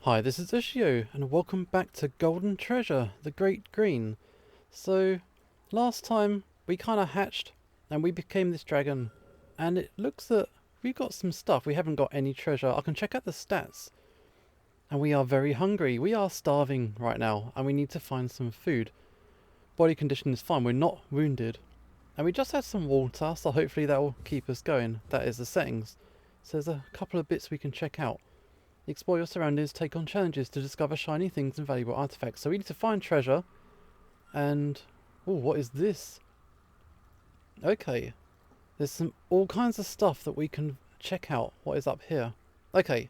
Hi, this is Ushio, and welcome back to Golden Treasure, the Great Green. So, last time we kind of hatched and we became this dragon, and it looks that we've got some stuff. We haven't got any treasure. I can check out the stats, and we are very hungry. We are starving right now, and we need to find some food. Body condition is fine, we're not wounded. And we just had some water, so hopefully that will keep us going. That is the settings. So there's a couple of bits we can check out. Explore your surroundings, take on challenges to discover shiny things and valuable artifacts. So we need to find treasure. And oh, what is this? Okay, there's all kinds of stuff that we can check out. What is up here? Okay,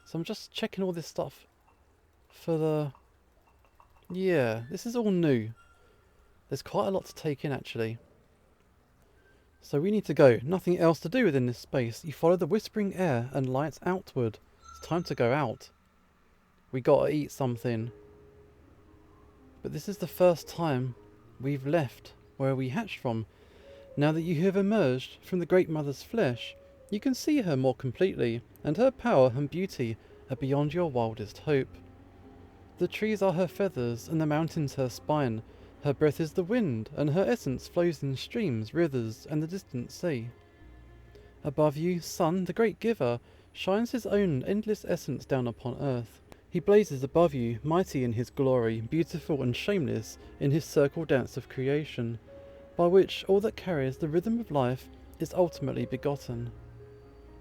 so I'm just checking all this stuff for the... Yeah, this is all new. There's quite a lot to take in actually. So we need to go. Nothing else to do within this space. You follow the whispering air and lights outward. It's time to go out. We gotta eat something. But this is the first time we've left where we hatched from. Now that you have emerged from the Great Mother's flesh, you can see her more completely, and her power and beauty are beyond your wildest hope. The trees are her feathers, and the mountains her spine. Her breath is the wind, and her essence flows in streams, rivers, and the distant sea. Above you, Sun, the great giver, shines his own endless essence down upon earth. He blazes above you, mighty in his glory, beautiful and shameless in his circle dance of creation, by which all that carries the rhythm of life is ultimately begotten.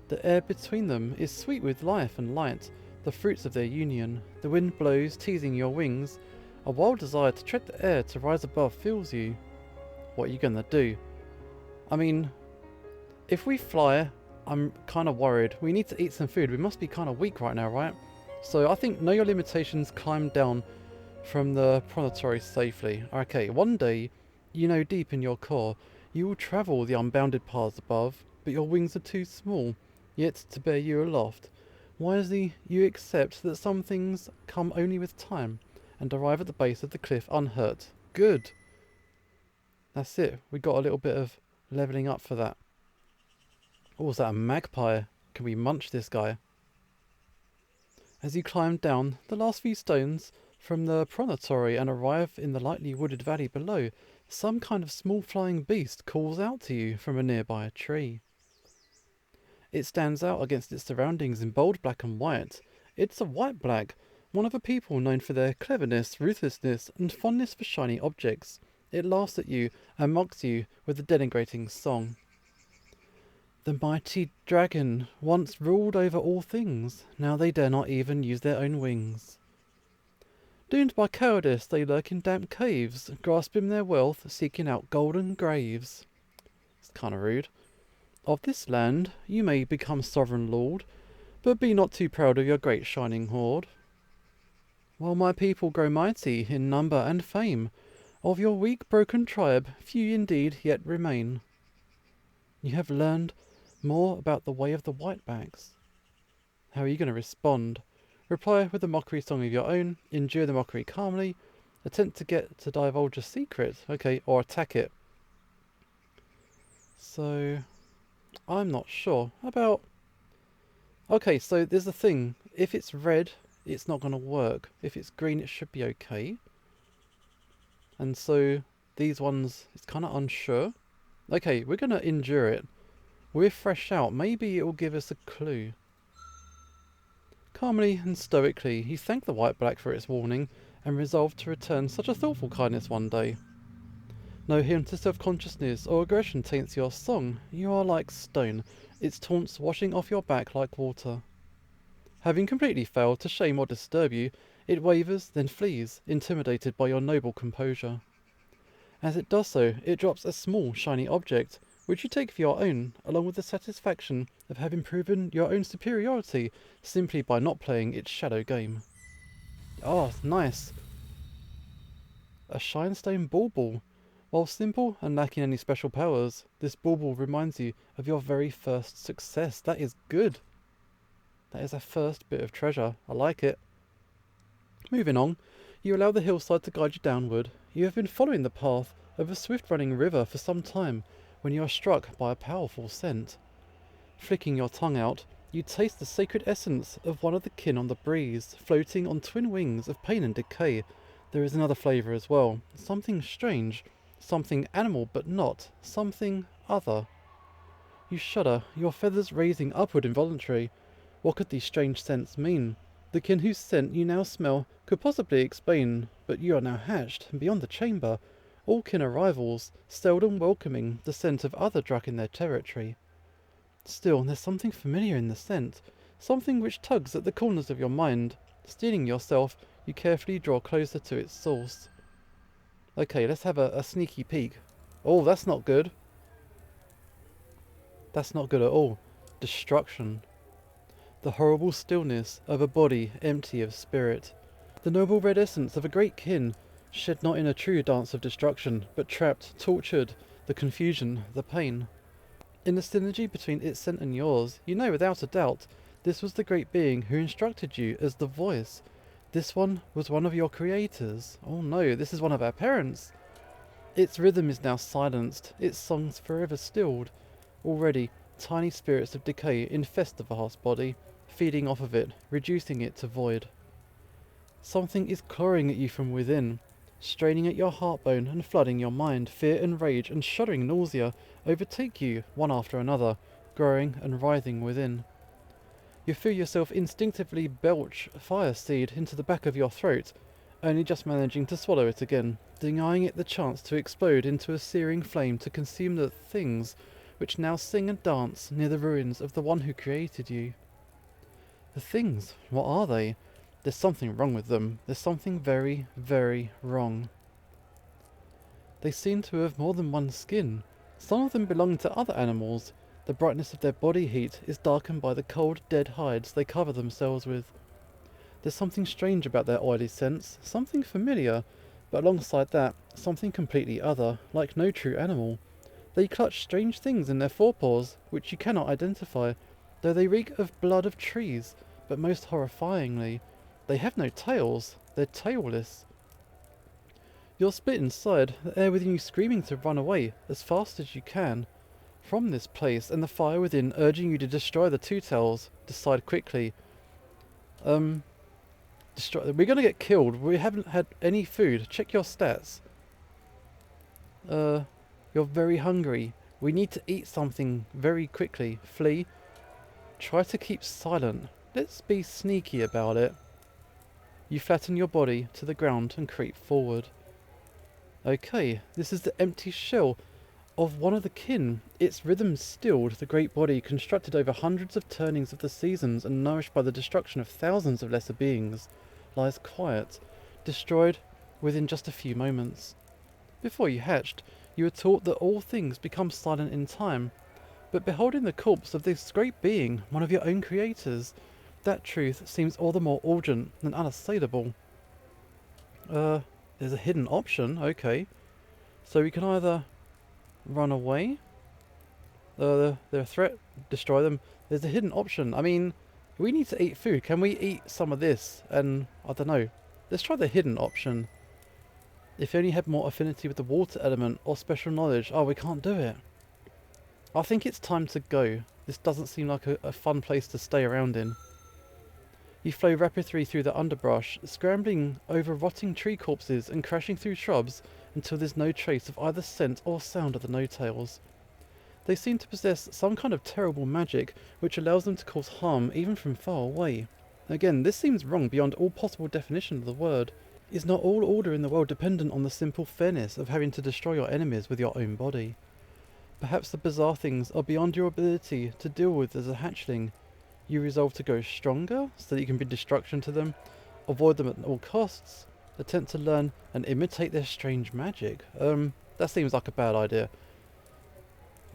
The air between them is sweet with life and light, the fruits of their union. The wind blows, teasing your wings. A wild desire to tread the air to rise above fills you. What are you gonna do? I mean, if we fly, I'm kind of worried. We need to eat some food. We must be kind of weak right now, right? So I think know your limitations, climb down from the promontory safely. Okay, one day, you know deep in your core, you will travel the unbounded paths above, but your wings are too small, yet to bear you aloft. Wisely, you accept that some things come only with time, and arrive at the base of the cliff unhurt. Good! That's it. We got a little bit of levelling up for that. Oh, is that a magpie? Can we munch this guy? As you climb down the last few stones from the promontory and arrive in the lightly wooded valley below, some kind of small flying beast calls out to you from a nearby tree. It stands out against its surroundings in bold black and white. It's a white-black, one of a people known for their cleverness, ruthlessness, and fondness for shiny objects. It laughs at you and mocks you with a denigrating song. The mighty dragon once ruled over all things. Now they dare not even use their own wings. Doomed by cowardice, they lurk in damp caves, grasping their wealth, seeking out golden graves. It's kind of rude. Of this land you may become sovereign lord, but be not too proud of your great shining hoard. While my people grow mighty in number and fame, of your weak broken tribe few indeed yet remain. You have learned more about the way of the whitebacks. How are you going to respond? Reply with a mockery song of your own, endure the mockery calmly, attempt to get to divulge a secret, okay, or attack it. So, I'm not sure about... Okay, so there's a thing. If it's red, it's not going to work. If it's green, it should be okay. And so, these ones, it's kind of unsure. Okay, we're going to endure it. We're fresh out. Maybe it will give us a clue. Calmly and stoically, he thanked the white-black for its warning and resolved to return such a thoughtful kindness one day. No hint of self-consciousness or aggression taints your song. You are like stone, its taunts washing off your back like water. Having completely failed to shame or disturb you, it wavers, then flees, intimidated by your noble composure. As it does so, it drops a small, shiny object, which you take for your own, along with the satisfaction of having proven your own superiority simply by not playing its shadow game. Oh, nice. A shinestone bauble. While simple and lacking any special powers, this bauble reminds you of your very first success. That is good. That is our first bit of treasure. I like it. Moving on, you allow the hillside to guide you downward. You have been following the path of a swift-running river for some time when you are struck by a powerful scent. Flicking your tongue out, You taste the sacred essence of one of the kin on the breeze, floating on twin wings of pain and decay. There is another flavour as well, something strange, something animal but not, something other. You shudder, your feathers raising upward involuntarily. What could these strange scents mean? The kin whose scent you now smell could possibly explain, but you are now hatched, and beyond the chamber. All kin are rivals, seldom welcoming the scent of other drug in their territory. Still, there's something familiar in the scent, something which tugs at the corners of your mind. Steeling yourself, you carefully draw closer to its source. Okay, let's have a sneaky peek. Oh, that's not good. That's not good at all. Destruction. The horrible stillness of a body empty of spirit. The noble red essence of a great kin, shed not in a true dance of destruction, but trapped, tortured, the confusion, the pain. In the synergy between its scent and yours, you know without a doubt, this was the great being who instructed you as the voice. This one was one of your creators. Oh no, this is one of our parents. Its rhythm is now silenced, its songs forever stilled. Already, tiny spirits of decay infest the vast body, feeding off of it, reducing it to void. Something is clawing at you from within, straining at your heartbone and flooding your mind. Fear and rage and shuddering nausea overtake you, one after another, growing and writhing within. You feel yourself instinctively belch fire seed into the back of your throat, only just managing to swallow it again, denying it the chance to explode into a searing flame to consume the things which now sing and dance near the ruins of the one who created you. The things, what are they? There's something wrong with them. There's something very, very wrong. They seem to have more than one skin. Some of them belong to other animals. The brightness of their body heat is darkened by the cold, dead hides they cover themselves with. There's something strange about their oily scents, something familiar, but alongside that, something completely other, like no true animal. They clutch strange things in their forepaws, which you cannot identify, though they reek of blood of trees, but most horrifyingly, they have no tails, they're tailless. You're split inside, the air within you screaming to run away, as fast as you can, from this place, and the fire within urging you to destroy the two tails. Decide quickly. We're gonna get killed, we haven't had any food, check your stats. You're very hungry. We need to eat something very quickly. Flee. Try to keep silent. Let's be sneaky about it. You flatten your body to the ground and creep forward. Okay, this is the empty shell of one of the kin. Its rhythm stilled, the great body constructed over hundreds of turnings of the seasons and nourished by the destruction of thousands of lesser beings, lies quiet, destroyed within just a few moments. Before you hatched, you were taught that all things become silent in time, but beholding the corpse of this great being, one of your own creators, that truth seems all the more urgent and unassailable. There's a hidden option, okay. So we can either run away, they're a threat, destroy them. There's a hidden option. I mean, we need to eat food. Can we eat some of this? And, I don't know. Let's try the hidden option. If you only had more affinity with the water element or special knowledge. Oh, we can't do it. I think it's time to go. This doesn't seem like a fun place to stay around in. You flow rapidly through the underbrush, scrambling over rotting tree corpses and crashing through shrubs until there's no trace of either scent or sound of the no-tails. They seem to possess some kind of terrible magic which allows them to cause harm even from far away. Again, this seems wrong beyond all possible definition of the word. Is not all order in the world dependent on the simple fairness of having to destroy your enemies with your own body? Perhaps the bizarre things are beyond your ability to deal with as a hatchling. You resolve to grow stronger so that you can bring destruction to them, avoid them at all costs, attempt to learn and imitate their strange magic. That seems like a bad idea.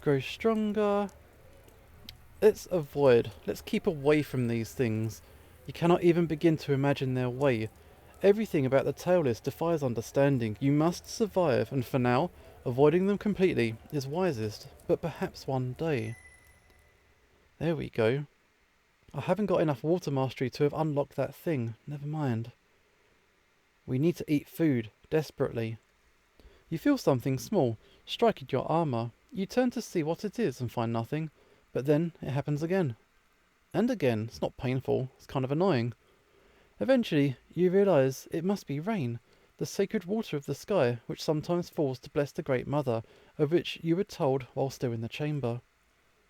Grow stronger. Let's avoid. Let's keep away from these things. You cannot even begin to imagine their way. Everything about the tailless defies understanding. You must survive, and for now, avoiding them completely is wisest, but perhaps one day. There we go. I haven't got enough water mastery to have unlocked that thing. Never mind. We need to eat food, desperately. You feel something small, striking your armour. You turn to see what it is and find nothing, but then it happens again. And again, it's not painful, it's kind of annoying. Eventually, you realise it must be rain, the sacred water of the sky, which sometimes falls to bless the Great Mother, of which you were told while still in the chamber.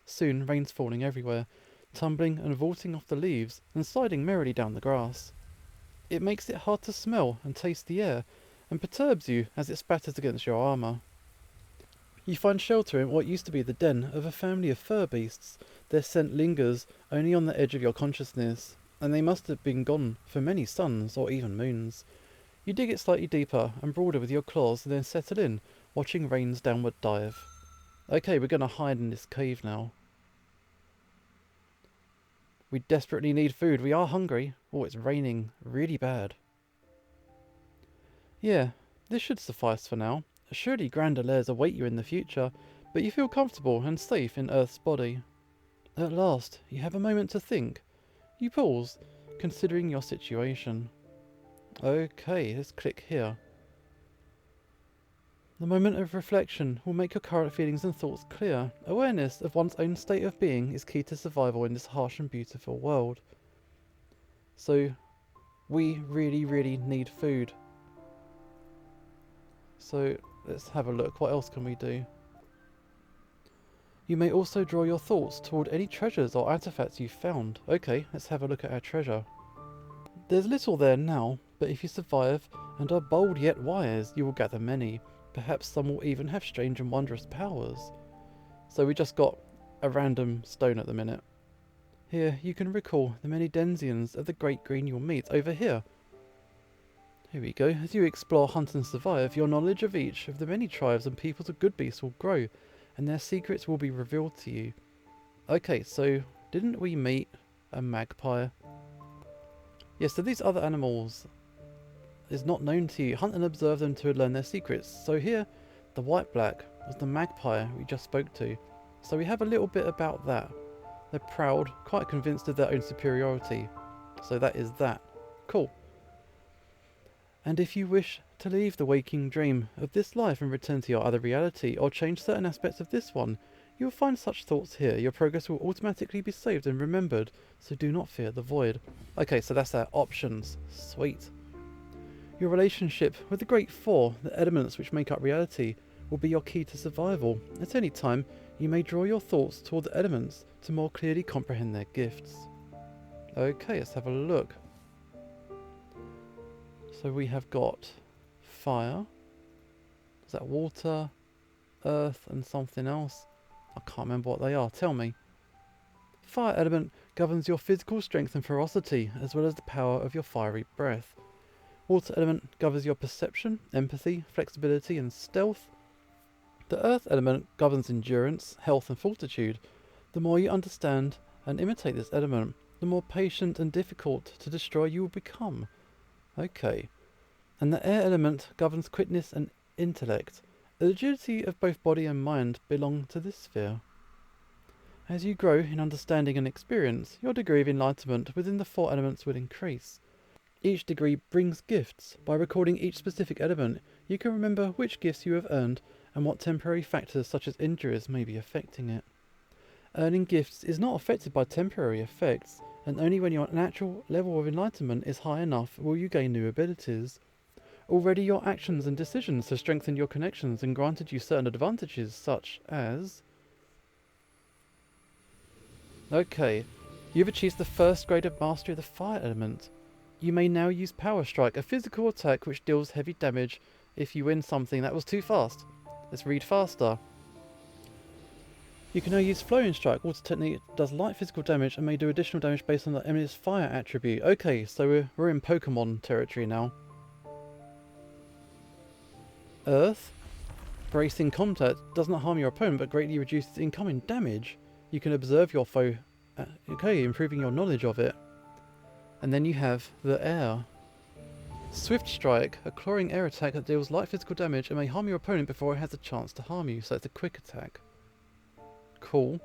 Soon, rain's falling everywhere, tumbling and vaulting off the leaves and sliding merrily down the grass. It makes it hard to smell and taste the air, and perturbs you as it spatters against your armour. You find shelter in what used to be the den of a family of fur beasts. Their scent lingers only on the edge of your consciousness, and they must have been gone for many suns or even moons. You dig it slightly deeper and broader with your claws and then settle in, watching rain's downward dive. Okay, we're going to hide in this cave now. We desperately need food. We are hungry. Oh, it's raining really bad. Yeah, this should suffice for now. Surely grander lairs await you in the future, but you feel comfortable and safe in Earth's body. At last, you have a moment to think. You pause, considering your situation. Okay, let's click here. The moment of reflection will make your current feelings and thoughts clear. Awareness of one's own state of being is key to survival in this harsh and beautiful world. So, we really need food. So, let's have a look. What else can we do? You may also draw your thoughts toward any treasures or artifacts you've found. Okay, let's have a look at our treasure. There's little there now, but if you survive and are bold yet wise, you will gather many. Perhaps some will even have strange and wondrous powers. So we just got a random stone at the minute. Here you can recall the many denizens of the Great Green you'll meet over here. Here we go. As you explore, hunt and survive, your knowledge of each of the many tribes and peoples of good beasts will grow, and their secrets will be revealed to you. Okay, so didn't we meet a magpie? Yes, so these other animals is not known to you. Hunt and observe them to learn their secrets. So here, the white-black was the magpie we just spoke to. So we have a little bit about that. They're proud, quite convinced of their own superiority. So that is that. Cool. And if you wish to leave the waking dream of this life and return to your other reality, or change certain aspects of this one, you will find such thoughts here. Your progress will automatically be saved and remembered, so do not fear the void. Okay, so that's our options. Sweet. Your relationship with the Great Four, the elements which make up reality, will be your key to survival. At any time, you may draw your thoughts toward the elements to more clearly comprehend their gifts. Okay, let's have a look. So we have got fire. Is that water, earth, and something else? I can't remember what they are. Tell me. Fire element governs your physical strength and ferocity, as well as the power of your fiery breath. Water element governs your perception, empathy, flexibility, and stealth. The earth element governs endurance, health, and fortitude. The more you understand and imitate this element, the more patient and difficult to destroy you will become. Okay. And the air element governs quickness and intellect. The agility of both body and mind belong to this sphere. As you grow in understanding and experience, your degree of enlightenment within the four elements will increase. Each degree brings gifts. By recording each specific element, you can remember which gifts you have earned and what temporary factors such as injuries may be affecting it. Earning gifts is not affected by temporary effects, and only when your natural level of enlightenment is high enough will you gain new abilities. Already your actions and decisions have strengthened your connections and granted you certain advantages such as... Okay, you've achieved the first grade of mastery of the fire element. You may now use Power Strike, a physical attack which deals heavy damage if you win something. That was too fast. Let's read faster. You can now use Flowing Strike. Water technique does light physical damage and may do additional damage based on the enemy's fire attribute. Okay, so we're in Pokemon territory now. Earth. Bracing contact does not harm your opponent but greatly reduces incoming damage. You can observe your foe. Okay, improving your knowledge of it. And then you have the air. Swift Strike, a clawing air attack that deals light physical damage and may harm your opponent before it has a chance to harm you, so it's a quick attack. Cool.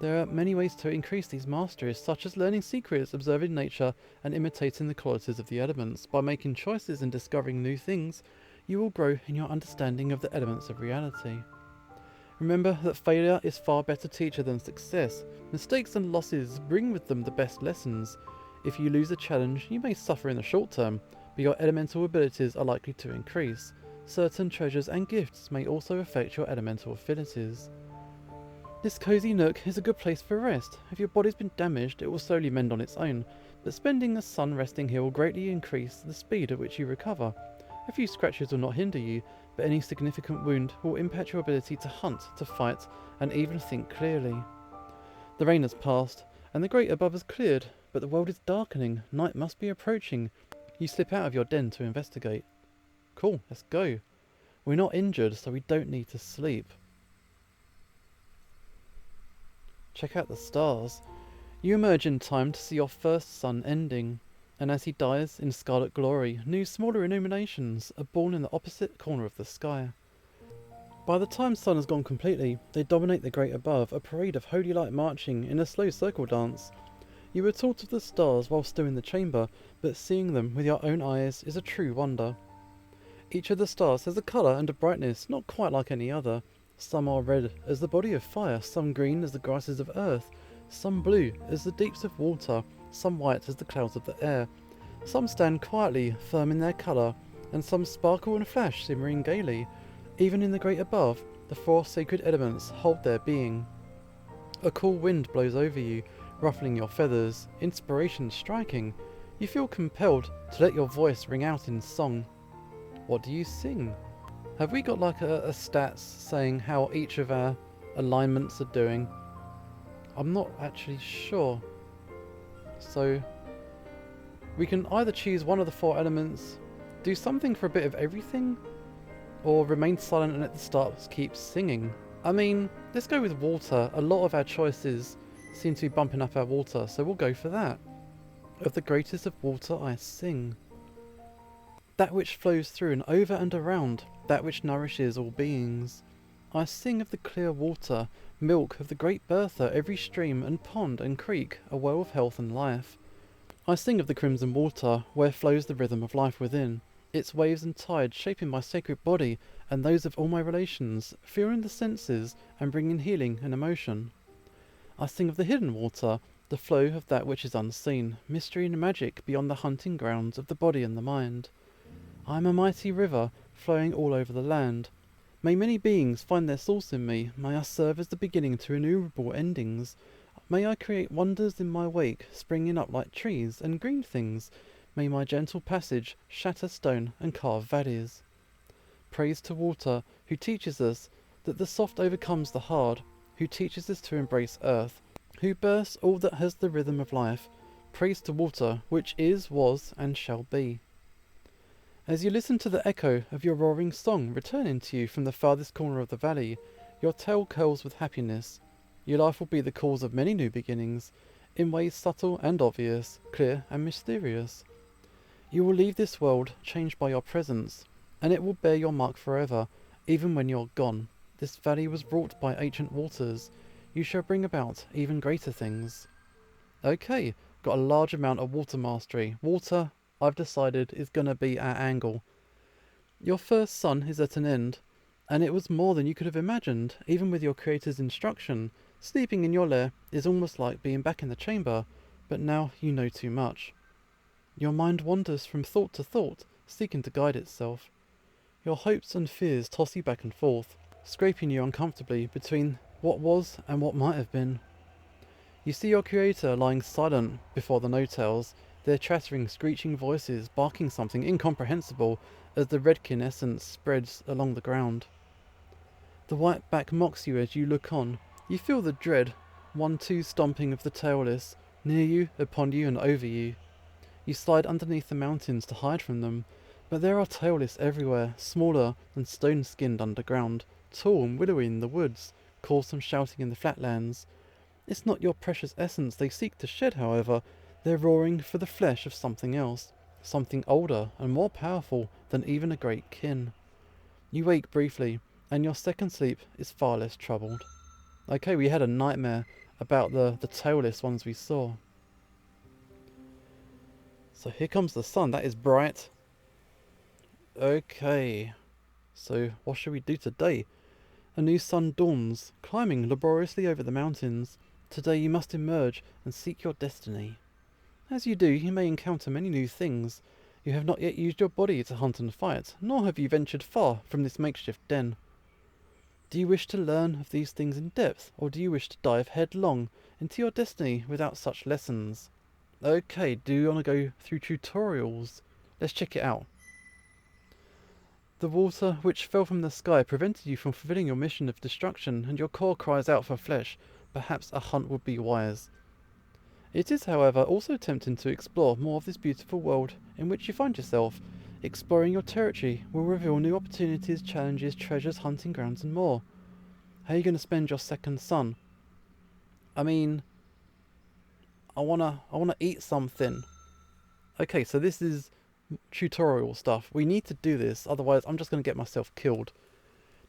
There are many ways to increase these masteries, such as learning secrets, observing nature, and imitating the qualities of the elements. By making choices and discovering new things, you will grow in your understanding of the elements of reality. Remember that failure is far better teacher than success. Mistakes and losses bring with them the best lessons. If you lose a challenge, you may suffer in the short term, but your elemental abilities are likely to increase. Certain treasures and gifts may also affect your elemental affinities. This cosy nook is a good place for rest. If your body's been damaged, it will slowly mend on its own, but spending a sun resting here will greatly increase the speed at which you recover. A few scratches will not hinder you, but any significant wound will impact your ability to hunt, to fight, and even think clearly. The rain has passed, and the great above has cleared, but the world is darkening. Night must be approaching. You slip out of your den to investigate. Cool, let's go. We're not injured, so we don't need to sleep. Check out the stars. You emerge in time to see your first sun ending, and as he dies in scarlet glory, new smaller illuminations are born in the opposite corner of the sky. By the time sun has gone completely, they dominate the great above, a parade of holy light marching in a slow circle dance. You were taught of the stars while still in the chamber, but seeing them with your own eyes is a true wonder. Each of the stars has a colour and a brightness not quite like any other. Some are red as the body of fire, some green as the grasses of earth, some blue as the deeps of water, some white as the clouds of the air. Some stand quietly, firm in their colour, and some sparkle and flash, simmering gaily. Even in the great above, the four sacred elements hold their being. A cool wind blows over you, ruffling your feathers, inspiration striking. You feel compelled to let your voice ring out in song. What do you sing? Have we got like a stats saying how each of our alignments are doing? I'm not actually sure. So we can either choose one of the four elements, do something for a bit of everything, or remain silent and at the start keep singing. I mean, let's go with water. A lot of our choices seem to be bumping up our water, so we'll go for that. Of the greatest of water I sing. That which flows through and over and around, that which nourishes all beings. I sing of the clear water, milk of the great Bertha, every stream and pond and creek, a well of health and life. I sing of the crimson water, where flows the rhythm of life within, its waves and tides shaping my sacred body and those of all my relations, fueling the senses and bringing healing and emotion. I sing of the hidden water, the flow of that which is unseen, mystery and magic beyond the hunting grounds of the body and the mind. I am a mighty river, flowing all over the land. May many beings find their source in me, may I serve as the beginning to innumerable endings. May I create wonders in my wake, springing up like trees and green things. May my gentle passage shatter stone and carve valleys. Praise to water, who teaches us that the soft overcomes the hard, who teaches us to embrace earth, who bursts all that has the rhythm of life. Praise to water, which is, was, and shall be. As you listen to the echo of your roaring song returning to you from the farthest corner of the valley, your tail curls with happiness. Your life will be the cause of many new beginnings, in ways subtle and obvious, clear and mysterious. You will leave this world changed by your presence, and it will bear your mark forever, even when you're gone. This valley was wrought by ancient waters. You shall bring about even greater things. Okay, got a large amount of water mastery. Water, I've decided, is going to be our angle. Your first sun is at an end, and it was more than you could have imagined, even with your creator's instruction. Sleeping in your lair is almost like being back in the chamber, but now you know too much. Your mind wanders from thought to thought, seeking to guide itself. Your hopes and fears toss you back and forth, scraping you uncomfortably between what was and what might have been. You see your creator lying silent before the no-tails, their chattering, screeching voices barking something incomprehensible as the redkin essence spreads along the ground. The white back mocks you as you look on. You feel the dread, 1-2 stomping of the tailless, near you, upon you, and over you. You slide underneath the mountains to hide from them, but there are tailless everywhere, smaller than stone-skinned underground, tall and willowy in the woods, quarrelsome shouting in the flatlands. It's not your precious essence they seek to shed, however. They're roaring for the flesh of something else, something older and more powerful than even a great kin. You wake briefly, and your second sleep is far less troubled. Okay, we had a nightmare about the tailless ones we saw. So here comes the sun. That is bright. Okay, so what should we do today? A new sun dawns, climbing laboriously over the mountains. Today you must emerge and seek your destiny. As you do, you may encounter many new things. You have not yet used your body to hunt and fight, nor have you ventured far from this makeshift den. Do you wish to learn of these things in depth, or do you wish to dive headlong into your destiny without such lessons? Okay, do you want to go through tutorials? Let's check it out. The water which fell from the sky prevented you from fulfilling your mission of destruction, and your core cries out for flesh. Perhaps a hunt would be wise. It is, however, also tempting to explore more of this beautiful world in which you find yourself. Exploring your territory will reveal new opportunities, challenges, treasures, hunting grounds, and more. How are you going to spend your second sun? I mean, I wanna eat something. Okay, so this is tutorial stuff. We need to do this, otherwise I'm just going to get myself killed.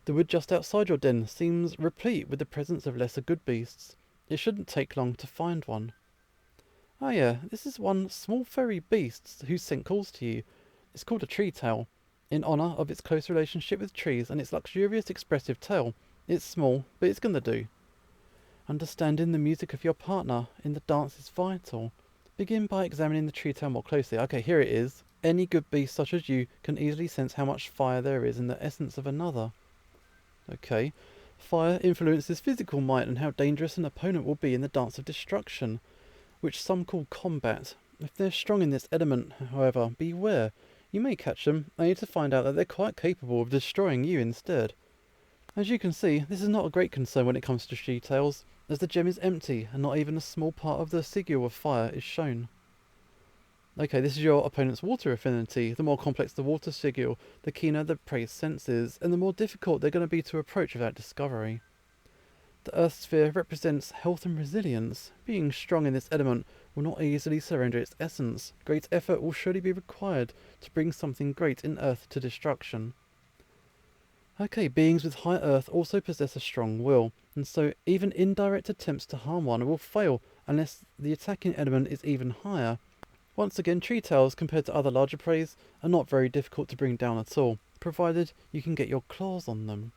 The wood just outside your den seems replete with the presence of lesser good beasts. It shouldn't take long to find one. Oh yeah, this is one small furry beast whose scent calls to you. It's called a tree tail, in honour of its close relationship with trees and its luxurious expressive tail. It's small, but it's gonna do. Understanding the music of your partner in the dance is vital. Begin by examining the tree tail more closely. Okay, here it is. Any good beast such as you can easily sense how much fire there is in the essence of another. Okay. Fire influences physical might and how dangerous an opponent will be in the dance of destruction, which some call combat. If they're strong in this element, however, beware. You may catch them, only to find out that they're quite capable of destroying you instead. As you can see, this is not a great concern when it comes to she-tails, as the gem is empty and not even a small part of the sigil of fire is shown. Okay, this is your opponent's water affinity. The more complex the water sigil, the keener the prey's senses, and the more difficult they're going to be to approach without discovery. The earth sphere represents health and resilience. Being strong in this element will not easily surrender its essence. Great effort will surely be required to bring something great in earth to destruction. Okay, beings with high earth also possess a strong will, and so even indirect attempts to harm one will fail unless the attacking element is even higher. Once again, tree tails compared to other larger preys are not very difficult to bring down at all, provided you can get your claws on them.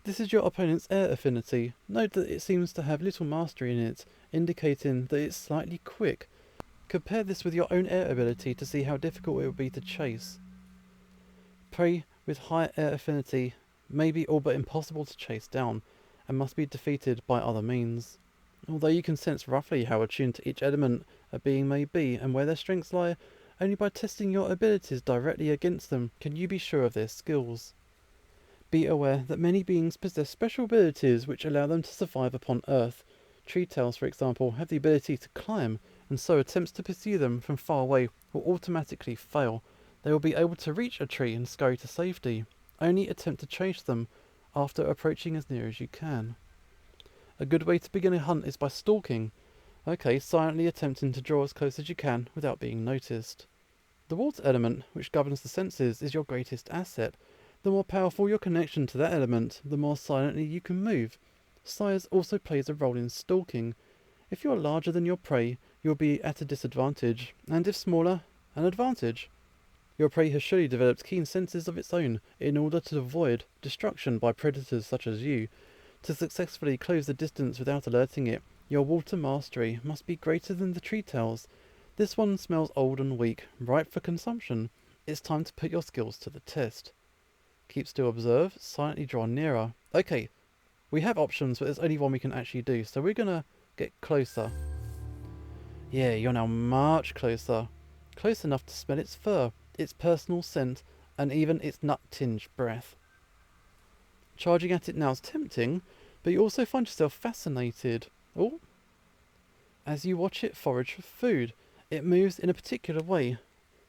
This is your opponent's air affinity. Note that it seems to have little mastery in it, indicating that it's slightly quick. Compare this with your own air ability to see how difficult it will be to chase. Prey with high air affinity may be all but impossible to chase down, and must be defeated by other means. Although you can sense roughly how attuned to each element a being may be and where their strengths lie, only by testing your abilities directly against them can you be sure of their skills. Be aware that many beings possess special abilities which allow them to survive upon Earth. Tree tails, for example, have the ability to climb, and so attempts to pursue them from far away will automatically fail. They will be able to reach a tree and scurry to safety. Only attempt to chase them after approaching as near as you can. A good way to begin a hunt is by stalking. Okay, silently attempting to draw as close as you can without being noticed. The water element, which governs the senses, is your greatest asset. The more powerful your connection to that element, the more silently you can move. Size also plays a role in stalking. If you are larger than your prey, you will be at a disadvantage, and if smaller, an advantage. Your prey has surely developed keen senses of its own in order to avoid destruction by predators such as you. To successfully close the distance without alerting it, your water mastery must be greater than the tree tails. This one smells old and weak, ripe for consumption. It's time to put your skills to the test. Keep still, observe, silently draw nearer. Okay, we have options, but there's only one we can actually do, so we're gonna get closer. Yeah, you're now much closer. Close enough to smell its fur, its personal scent, and even its nut-tinged breath. Charging at it now is tempting, but you also find yourself fascinated. Oh, as you watch it forage for food, it moves in a particular way,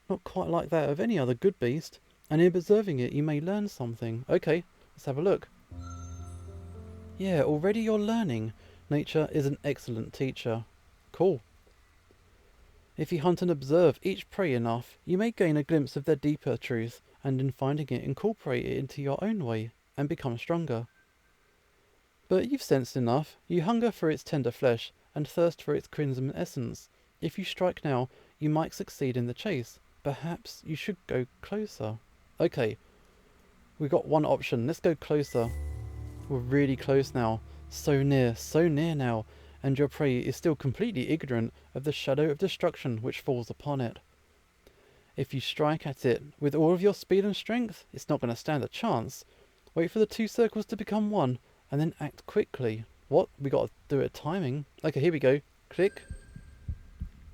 not quite like that of any other good beast, and in observing it you may learn something. Okay, let's have a look. Yeah, already you're learning. Nature is an excellent teacher. Cool. If you hunt and observe each prey enough, you may gain a glimpse of their deeper truth, and in finding it, incorporate it into your own way, and become stronger. But you've sensed enough. You hunger for its tender flesh, and thirst for its crimson essence. If you strike now, you might succeed in the chase. Perhaps you should go closer. Okay, we've got one option. Let's go closer. We're really close now. So near now, and your prey is still completely ignorant of the shadow of destruction which falls upon it. If you strike at it with all of your speed and strength, it's not going to stand a chance. Wait for the 2 circles to become 1, and then act quickly. What? We got to do it at timing. Okay, here we go. Click.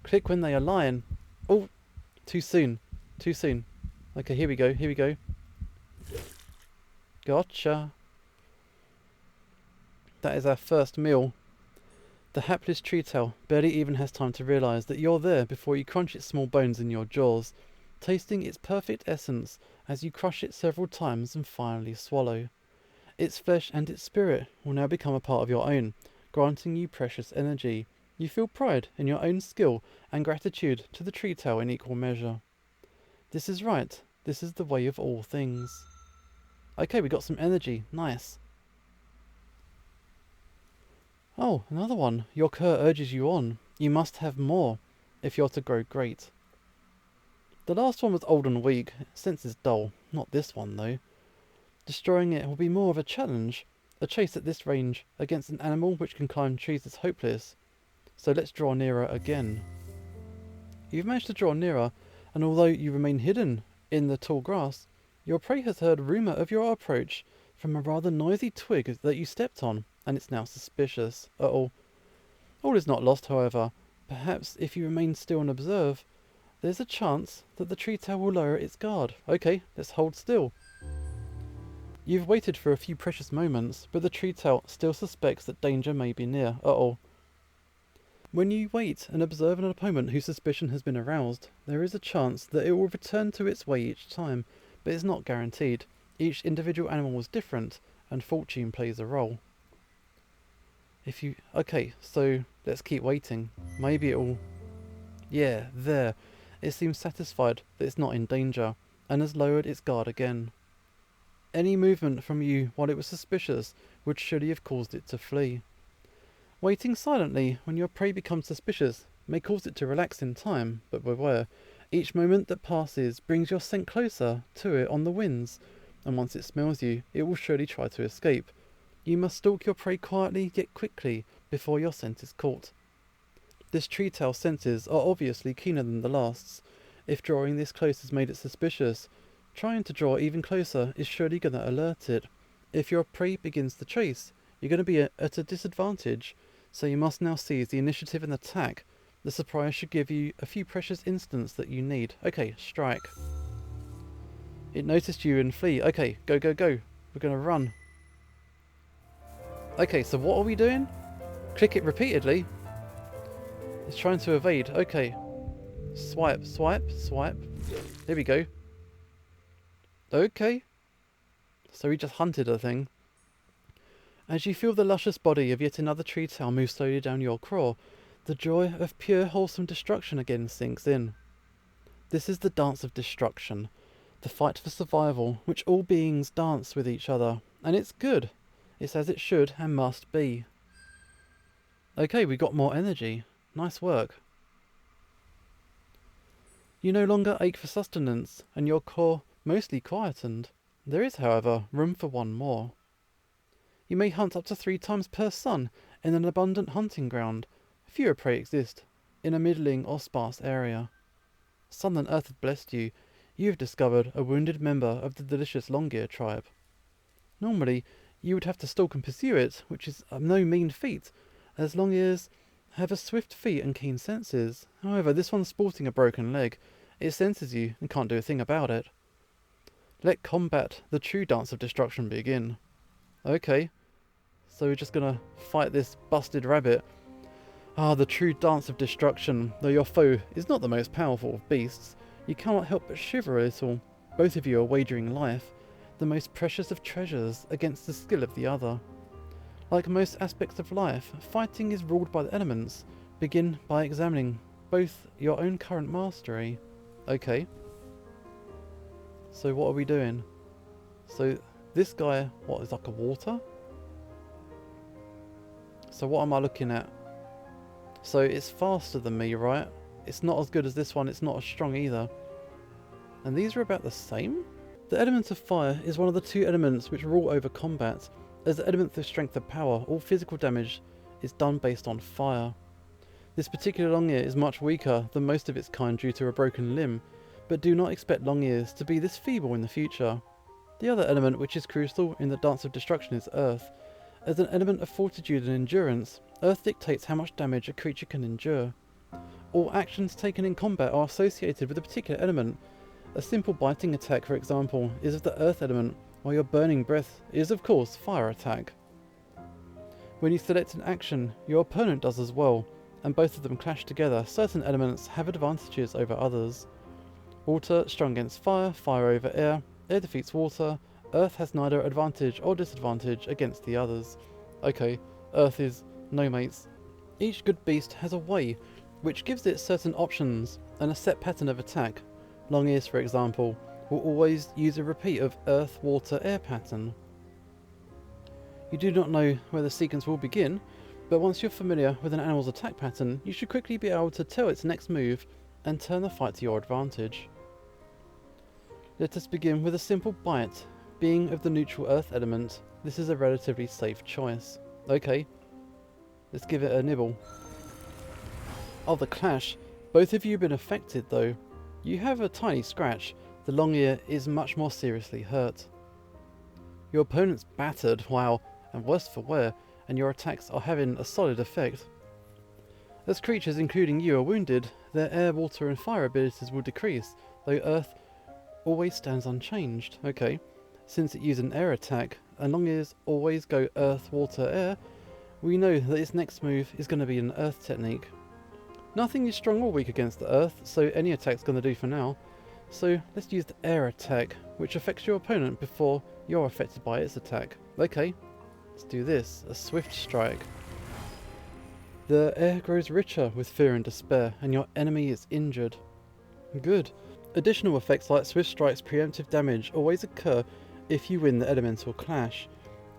Click when they align. Oh, too soon. Too soon. Okay, here we go. Here we go. Gotcha. That is our first meal. The hapless tree tail barely even has time to realise that you're there before you crunch its small bones in your jaws, tasting its perfect essence as you crush it several times and finally swallow. Its flesh and its spirit will now become a part of your own, granting you precious energy. You feel pride in your own skill and gratitude to the tree tail in equal measure. This is right. This is the way of all things. Okay, we got some energy. Nice. Oh, another one. Your cur urges you on. You must have more, if you're to grow great. The last one was old and weak. Senses dull. Not this one, though. Destroying it will be more of a challenge. A chase at this range against an animal which can climb trees is hopeless. So let's draw nearer again. You've managed to draw nearer, and although you remain hidden in the tall grass, your prey has heard rumour of your approach from a rather noisy twig that you stepped on, and it's now suspicious. Uh-oh. All is not lost, however. Perhaps if you remain still and observe, there's a chance that the tree tail will lower its guard. Okay, let's hold still. You've waited for a few precious moments, but the tree tail still suspects that danger may be near. Uh-oh. When you wait and observe an opponent whose suspicion has been aroused, there is a chance that it will return to its way each time, but it's not guaranteed. Each individual animal is different, and fortune plays a role. Okay, so let's keep waiting. Maybe it'll... Yeah, there. It seems satisfied that it's not in danger, and has lowered its guard again. Any movement from you while it was suspicious would surely have caused it to flee. Waiting silently when your prey becomes suspicious may cause it to relax in time, but beware. Each moment that passes brings your scent closer to it on the winds, and once it smells you, it will surely try to escape. You must stalk your prey quietly yet quickly before your scent is caught. This tree tail's senses are obviously keener than the last's. If drawing this close has made it suspicious, trying to draw even closer is surely going to alert it. If your prey begins to chase, you're going to be at a disadvantage, so you must now seize the initiative and attack. The surprise should give you a few precious instants that you need. Okay, strike. It noticed you and flee. Okay, go, go, go. We're going to run. Okay, so what are we doing? Click it repeatedly. It's trying to evade. Okay. Swipe, swipe, swipe. There we go. Okay. So we just hunted a thing. As you feel the luscious body of yet another tree tail move slowly down your craw, the joy of pure wholesome destruction again sinks in. This is the dance of destruction, the fight for survival, which all beings dance with each other, and it's good. It's as it should and must be. Okay, we got more energy. Nice work. You no longer ache for sustenance, and your core mostly quietened. There is, however, room for one more. You may hunt up to 3 times per sun in an abundant hunting ground. Fewer prey exist in a middling or sparse area. Sun and earth have blessed you. You have discovered a wounded member of the delicious long-ear tribe. Normally, you would have to stalk and pursue it, which is no mean feat, as long-ears have a swift feet and keen senses. However, this one's sporting a broken leg. It senses you and can't do a thing about it. Let combat, the true dance of destruction, begin. Okay, so we're just gonna fight this busted rabbit. Ah, the true dance of destruction. Though your foe is not the most powerful of beasts, you cannot help but shiver a little. Both of you are wagering life, the most precious of treasures, against the skill of the other. Like most aspects of life, fighting is ruled by the elements. Begin by examining both your own current mastery. Okay. So what are we doing? So this guy, what, is like a water? So what am I looking at? So it's faster than me, right? It's not as good as this one, it's not as strong either. And these are about the same? The element of fire is one of the 2 elements which rule over combat. As the element of strength and power, all physical damage is done based on fire. This particular long ear is much weaker than most of its kind due to a broken limb, but do not expect long ears to be this feeble in the future. The other element which is crucial in the dance of destruction is earth. As an element of fortitude and endurance, earth dictates how much damage a creature can endure. All actions taken in combat are associated with a particular element. A simple biting attack, for example, is of the earth element, while your burning breath is of course fire attack. When you select an action, your opponent does as well, and both of them clash together. Certain elements have advantages over others. Water strong against fire, fire over air, air defeats water, earth has neither advantage or disadvantage against the others. Okay, earth is no mates. Each good beast has a way, which gives it certain options and a set pattern of attack. Long ears, for example, will always use a repeat of earth, water, air pattern. You do not know where the sequence will begin, but once you're familiar with an animal's attack pattern, you should quickly be able to tell its next move and turn the fight to your advantage. Let us begin with a simple bite. Being of the neutral earth element, this is a relatively safe choice. Okay, let's give it a nibble. Oh, the clash. Both of you have been affected though. You have a tiny scratch. The long ear is much more seriously hurt. Your opponent's battered, wow, and worse for wear, and your attacks are having a solid effect. As creatures including you are wounded, their air, water and fire abilities will decrease, though earth always stands unchanged. Okay, since it used an air attack, and long ears always go earth, water, air, we know that its next move is going to be an earth technique. Nothing is strong or weak against the earth, so any attack's going to do for now. So let's use the air attack, which affects your opponent before you're affected by its attack. Okay, let's do this, a swift strike. The air grows richer with fear and despair, and your enemy is injured. Good. Additional effects like swift strike's preemptive damage always occur if you win the elemental clash.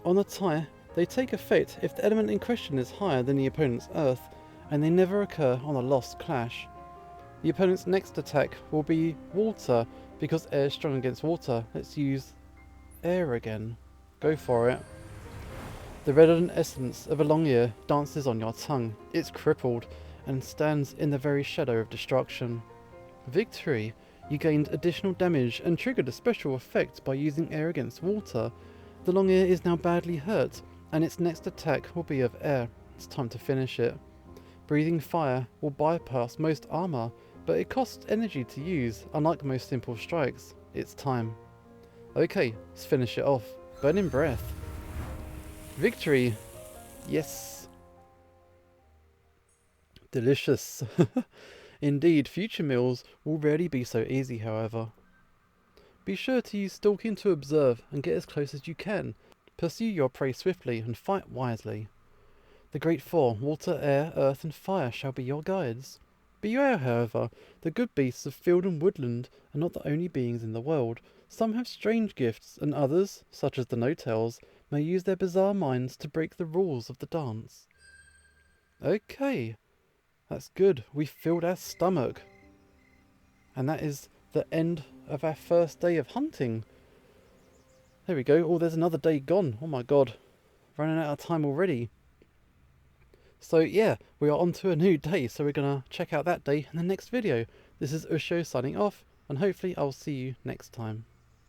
On a tie, they take effect if the element in question is higher than the opponent's earth, and they never occur on a lost clash. The opponent's next attack will be water, because air is strong against water. Let's use air again. Go for it. The redolent essence of a long ear dances on your tongue. It's crippled and stands in the very shadow of destruction. Victory! You gained additional damage and triggered a special effect by using air against water. The long ear is now badly hurt, and its next attack will be of air. It's time to finish it. Breathing fire will bypass most armor, but it costs energy to use, unlike most simple strikes. It's time. Okay, let's finish it off. Burning breath. Victory! Yes! Delicious. Indeed, future meals will rarely be so easy, however. Be sure to use stalking to observe and get as close as you can. Pursue your prey swiftly and fight wisely. The Great Four, water, air, earth and fire shall be your guides. Beware, however, the good beasts of field and woodland are not the only beings in the world. Some have strange gifts, and others, such as the no-tails, may use their bizarre minds to break the rules of the dance. Okay, that's good. We filled our stomach. And that is the end of our first day of hunting. There we go. Oh, there's another day gone. Oh my god. Running out of time already. So yeah, we are on to a new day, so we're going to check out that day in the next video. This is Usho signing off, and hopefully I'll see you next time.